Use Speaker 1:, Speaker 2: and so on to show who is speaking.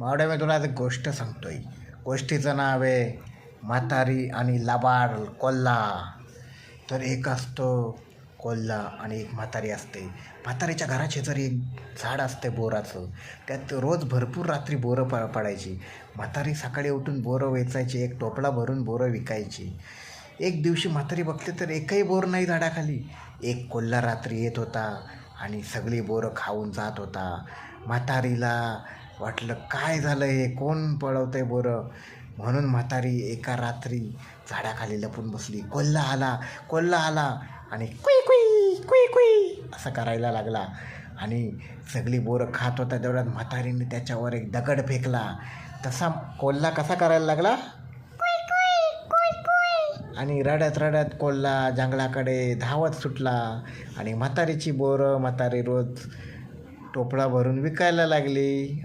Speaker 1: मावड्या, मी तुला एक गोष्ट सांगतोय. गोष्टीचं नाव आहे म्हातारी आणि लबाड कोल्हा. तर एक असतो कोल्हा आणि एक म्हातारी असते. म्हातारीच्या घराशेजारी एक झाड असते बोराचं. त्यात रोज भरपूर रात्री बोरं पडायची. म्हातारी सकाळी उठून बोरं वेचायची, एक टोपला भरून बोरं विकायची. एक दिवशी म्हातारी बघते तर एकही बोर नाही झाडाखाली. एक कोल्हा रात्री येत होता आणि सगळी बोरं खाऊन जात होता. म्हातारीला वाटलं, काय झालं, हे कोण पळवतंय बोरं? म्हणून म्हातारी एका रात्री झाडाखाली लपून बसली. कोल्हा आला आणि कुई कुई कुई कुई असं करायला लागला आणि सगळी बोरं खात होता. तेवढ्यात म्हातारीने त्याच्यावर एक दगड फेकला. तसा कोल्हा कसा करायला लागला, आणि रडत रडत कोल्हा जंगलाकडे धावत सुटला. आणि म्हातारीची बोरं म्हातारी रोज टोपला भरून विकायला लागली.